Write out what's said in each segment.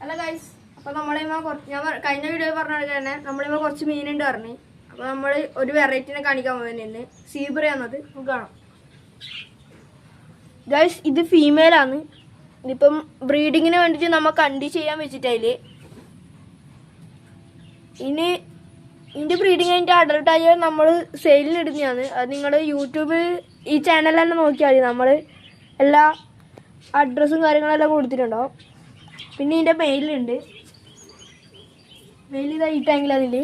Hello guys, അപ്പോൾ ഞാൻ കഴിഞ്ഞ വീഡിയോ പറഞ്ഞ തന്നെ നമ്മളിപ്പോൾ കുറച്ച് മീനുണ്ട് പറഞ്ഞു. അപ്പോൾ നമ്മൾ ഒരു വെറൈറ്റിനെ കാണിക്കാൻ പോകുന്നത് സീബ്ര എന്നത് കാണാം. ഗൈസ്, ഇത് ഫീമെയിലാണ്. ഇതിപ്പം ബ്രീഡിങ്ങിന് വേണ്ടിയിട്ട് നമ്മൾ കണ്ടി ചെയ്യാൻ വെച്ചിട്ടതിൽ ഇനി ഇതിൻ്റെ ബ്രീഡിങ് കഴിഞ്ഞിട്ട് അഡൾട്ടായ നമ്മൾ സെയിലിനിടുന്നതാണ്. അത് നിങ്ങൾ യൂട്യൂബിൽ ഈ ചാനൽ തന്നെ നോക്കിയാൽ മതി. നമ്മൾ എല്ലാ അഡ്രസ്സും കാര്യങ്ങളെല്ലാം കൊടുത്തിട്ടുണ്ടാവും. പിന്നെ ഇതിൻ്റെ മെയിലുണ്ട്. മെയിൽ ഇതാ ഈ ടാങ്കിലതിൽ.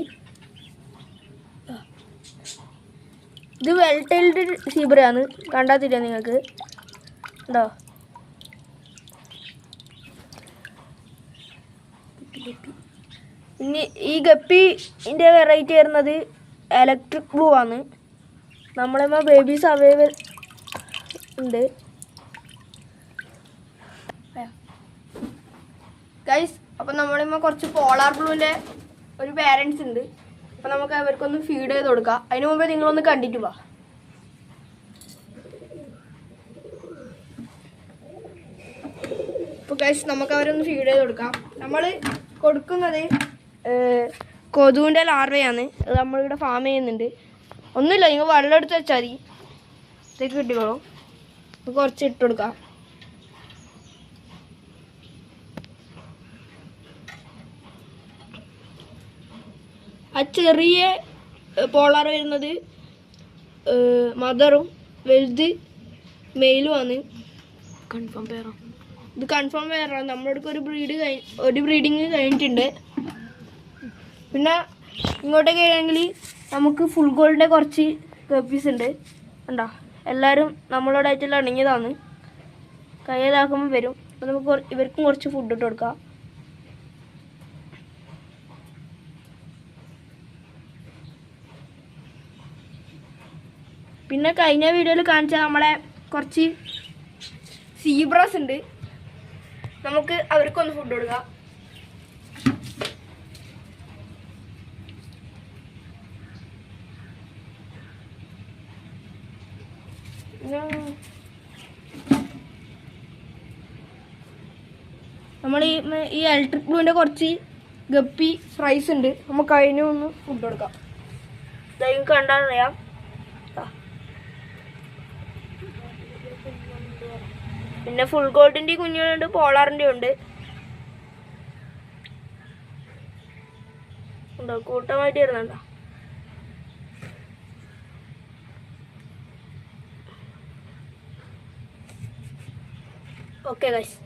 ഇത് വെൽ ടൈൽഡ് സീബ്രയാണ്. കണ്ടാത്തില്ല നിങ്ങൾക്ക് ഉണ്ടോ? ഇനി ഈ ഗപ്പിൻ്റെ വെറൈറ്റി വരുന്നത് ഇലക്ട്രിക് ബ്ലൂ ആണ്. നമ്മളിപ്പോൾ ബേബീസ് അവൈലബിൾ ഉണ്ട്. ഗൈസ്, അപ്പം നമ്മളിപ്പോൾ കുറച്ച് പോളാർ ബ്ലൂവിൻ്റെ ഒരു പാരൻസ് ഉണ്ട്. അപ്പം നമുക്ക് അവർക്കൊന്ന് ഫീഡ് ചെയ്ത് കൊടുക്കാം. അതിന് മുമ്പേ നിങ്ങളൊന്ന് കണ്ടിട്ട് വാ. അപ്പോൾ ഗൈസ്, നമുക്ക് അവരൊന്ന് ഫീഡ് ചെയ്ത് കൊടുക്കാം. നമ്മൾ കൊടുക്കുന്നത് കൊതുവിൻ്റെ ലാർവയാണ്. അത് നമ്മളിവിടെ ഫാം ചെയ്യുന്നുണ്ട്. ഒന്നുമില്ല, നിങ്ങൾ വെള്ളം എടുത്ത് വെച്ചാൽ മതി. ഇതൊക്കെ കിട്ടിക്കോളും. കുറച്ച് ഇട്ട് കൊടുക്കാം. ആ ചെറിയ പോളാർ വരുന്നത് മദറും വലുത് മെയിലുമാണ്. കൺഫേം പേരാണ് ഇത്. കൺഫേം പേരാണ്. നമ്മളടുക്ക് ഒരു ബ്രീഡിങ് കഴിഞ്ഞിട്ടുണ്ട്. പിന്നെ ഇങ്ങോട്ടേക്ക് ആണെങ്കിൽ നമുക്ക് ഫുൾ ഗോൾഡിൻ്റെ കുറച്ച് ഗപ്പീസ് ഉണ്ട്. കണ്ടോ? എല്ലാവരും നമ്മളോടായിട്ടുള്ള അണങ്ങിയതാണ്. കയ്യിലാക്കുമ്പോൾ വരും. അപ്പോൾ നമുക്ക് ഇവർക്കും കുറച്ച് ഫുഡ് ഇട്ട് കൊടുക്കാം. പിന്നെ കഴിഞ്ഞ വീഡിയോയിൽ കാണിച്ച നമ്മളെ കുറച്ച് സീബ്രാസ് ഉണ്ട്. നമുക്ക് അവർക്കൊന്ന് ഫുഡ് കൊടുക്കാം. നമ്മൾ ഈ ഇലക്ട്രിക് ബ്ലൂവിൻ്റെ കുറച്ച് ഗപ്പി ഫ്രൈസ് ഉണ്ട്. നമുക്ക് അതിനൊന്ന് ഫുഡ് കൊടുക്കാം. ഇതായി കണ്ടാൽ അറിയാം. പിന്നെ ഫുൾ ഗോൾഡിൻ്റെ കുഞ്ഞുങ്ങളുണ്ട്, പോളാറിൻ്റെ ഉണ്ട്. ഉണ്ടോ? കൂട്ടമായിട്ട് വരുന്നുണ്ടോ? Okay guys.